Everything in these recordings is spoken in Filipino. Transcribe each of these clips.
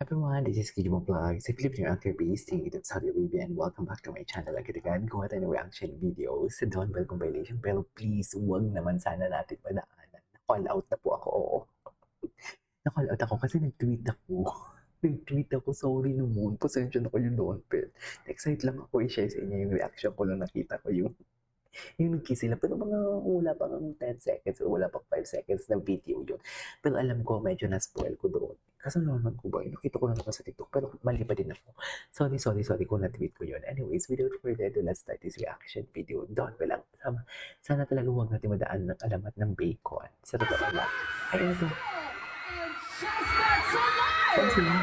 Everyone, this is Guillermo Vlog, si Filipino actor based in Saudi Arabia, and welcome back to my channel. Agad-agad, gawa tayo ng reaction videos sa dumbbell compilation, pero please, wag naman sana natin madaanan. Na-call out na po ako, oo. Na-call out ako kasi nag-tweet ako. Nag-tweet ako, sorry naman, pasensya na kayo doon, pero excited lang ako i-share sa inyo yung reaction ko nung nakita ko yung nag-kiss sila, pero wala pang 10 seconds o wala pang 5 seconds na video yun. Pero alam ko, medyo na-spoil ko doon. Kasi naman ko ba, nakita ko na naman sa TikTok, pero mali pa din ako. Sorry kung na-tweet ko yun. Anyways, without further ado, let's start this reaction video. Doon pa lang. Sana talaga huwag natin madaan ng alamat ng bacon. Sa totoo lang. Ay, ano to? Saan sila?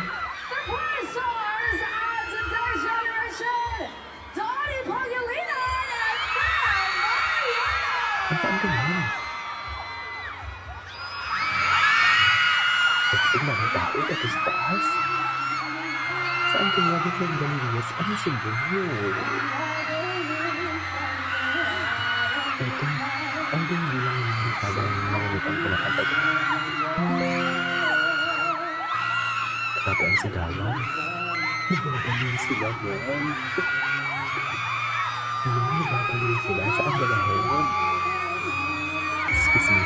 Ang saan ka naman? Tignan ang tao at sa taas. Saan ka nga ng Galilias? Ano si Bunyo? Ito, ang hindi lang yung habang nakalitan ko na kapag. Grabe ang sigawan. Nababaliw sila yan. Nababaliw sila sa ang galahon. Excuse me.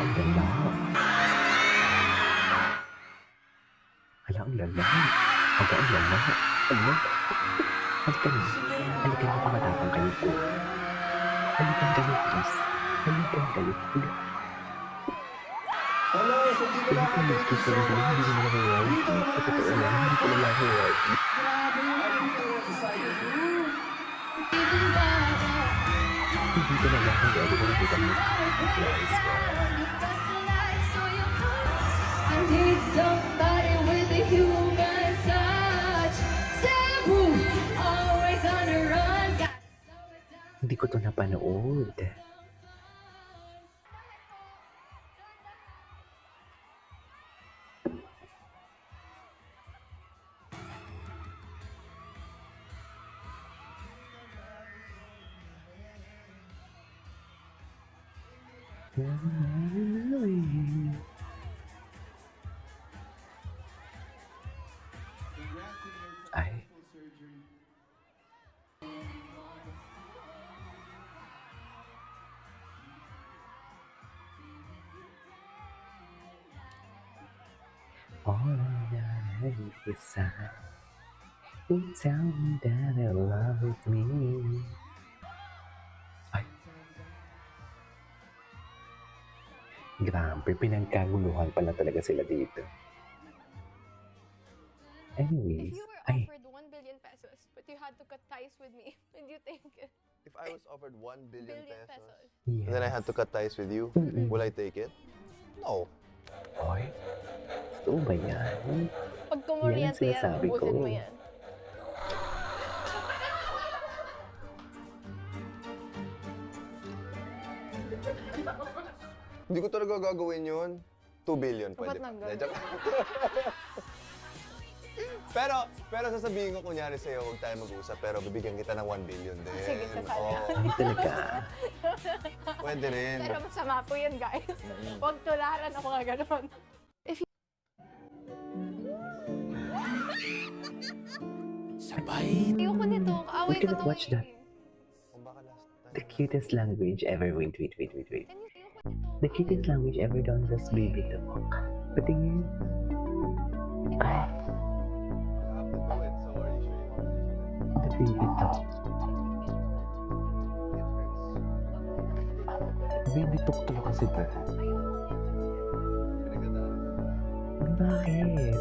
Ang ganda. Hala, ang lala. Aga, ang lala. Ano? Halikan mo. Halikan mo kung matapang kayo po. Halikan kayo, please. Halikan kayo. Halikan mo, please. Hindi ko naman ako-right. Sa totoo lang, hindi ko naman ako-right. Hindi ko naman ako-right. Hindi ko nakita mo. Nice. I need somebody with a human touch. Cebu, always on the run. Hindi ko to napanood. Ay. All I need is sign. You tell me that your love is me. Ay. Grabe, pinagkaguluhan pala talaga sila dito. Anyways, If you were ay, offered 1 billion pesos, but you had to cut ties with me, would you think If I was offered 1 billion billion pesos, pesos? yes. and then I had to cut ties with you, will I take it? No. Hoy, totoo ba yan? Pag kumuryente yan, sinasabi ko. ubusin mo yan. Hindi ko talaga gagawin yun. 2 billion Ba't pwede pa. nag-ganun? Hindi, joke. pero sasabihin ko kunyari sa'yo, huwag tayo mag-usap, pero bibigyan kita ng 1 billion din. Sige, sasali. Oo, Hindi talaga. pwede rin. Pero masama po yan, guys. Huwag tularan ako nga gano'n. Sabay. Ayoko nito. Kaaway We ko cannot to watch eh. that. Kung baka last time. The cutest language ever. Wait. Can you ayoko nito? The cutest language ever done is baby talk. Patingin. Ay, I have to do it, so are you sure you want the baby talk. Baby talk talaga kasi ba? Bakit?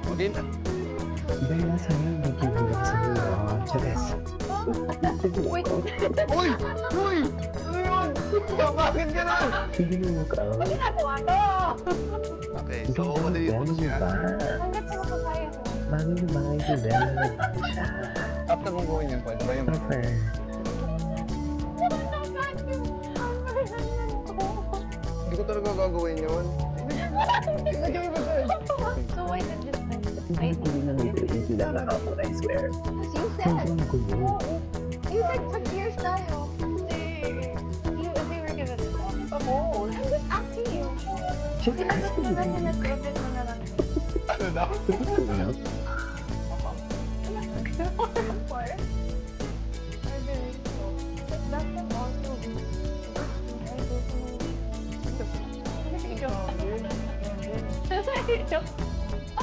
Hindi na. Bella, sana nagkibulang sa iyo. Chares. Oh, Wait, Uy! Uy! Ano yun? Bakit ka na? Hindi mo ka. ginagawa ko! Okay, so ulit mo siya. Hanggat sa makakaya ko. Bagay na bagay si Bella. Nagbago siya. After mong gawin yan, pwede ba yung... Prefer. Hindi ko talaga gagawin yun. So why did you say? Hindi na nag-easy lang ako, I swear. You said. Hindi ko yun. You said for years tayo. You, they were given I'm just asking you. Just ask me. Nag-open mo na lang. Ano daw? Sagot ko na.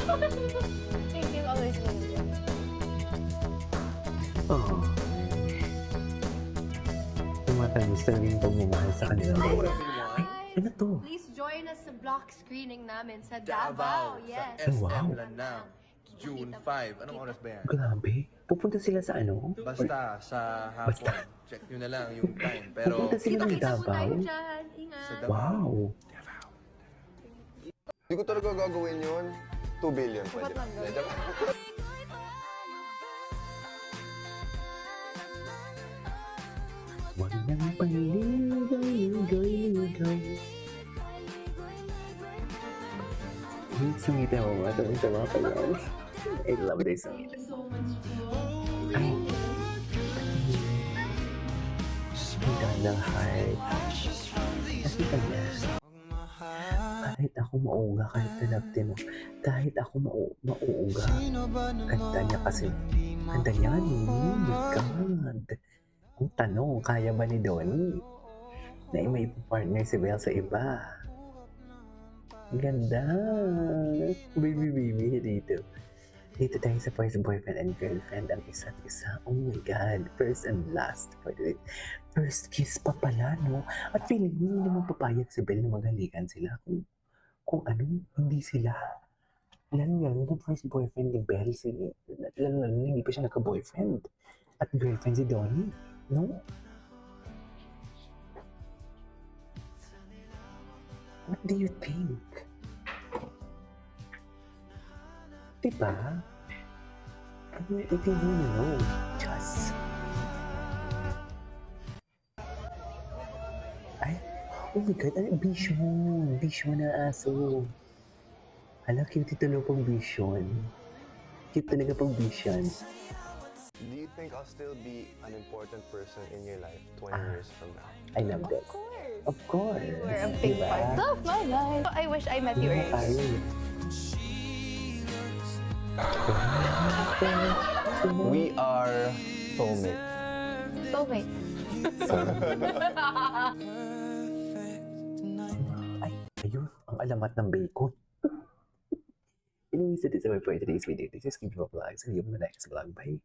Thank you, always. Oo. Tumatamis talaga yung pagmamahal sa kanilang dalawa. Ay, ano to? Please join us sa block screening namin sa Davao, Davao. Yes. sa SM Wow. Lanang, June 5. Anong oras ba yan? Grabe. Pupunta sila sa ano? Basta sa hapon. Basta. Check nyo na lang yung time. Pero Pupunta sila ng Kita-kita po Davao? tayo dyan. Ingat. sa Davao. Wow. Hindi ko talaga gagawin yun. 2 billion pwede. Ba't lang Hindi, joke. Huwag nang paligoy-ligoy. Yung sungit ako nga. Tawang-tawa ko lang. I love this song. Ay. Ang ganda heart. Kasi kanya. Kahit ako mauga, kahit talagti mo. Kahit ako mauuga. Kanta niya kasi. Kanta niya ni oh my God. Ang tanong, kaya ba ni Donnie na may partner si Belle sa iba? Ang ganda. Baby, dito. Dito tayo sa first boyfriend and girlfriend ang isa't isa. Oh my God. First and last. First kiss pa pala, no? At feeling mo, hindi naman papayag si Belle na maghalikan sila. Kung ano, hindi sila. Lalo yung first boyfriend ni Belle, lalo hindi pa siya nagka-boyfriend. At girlfriend si Donnie. No? What do you think? Diba? If you really know, just... Ay, oh my God, ano, Vision. Vision na aso. Hala, cute ito no pang Vision. Cute talaga pang Vision. Do you think I'll still be an important person in your life 20 years from now? I love this. Of course. We're a big Diba? part of my life. I wish I met you Diba tayo? early. We are soulmates. Soulmate. Ay, ayun, ang alamat ng bacon. Anyways, that is all for today's video. This is Kim Vlog. See you on the next vlog. Bye!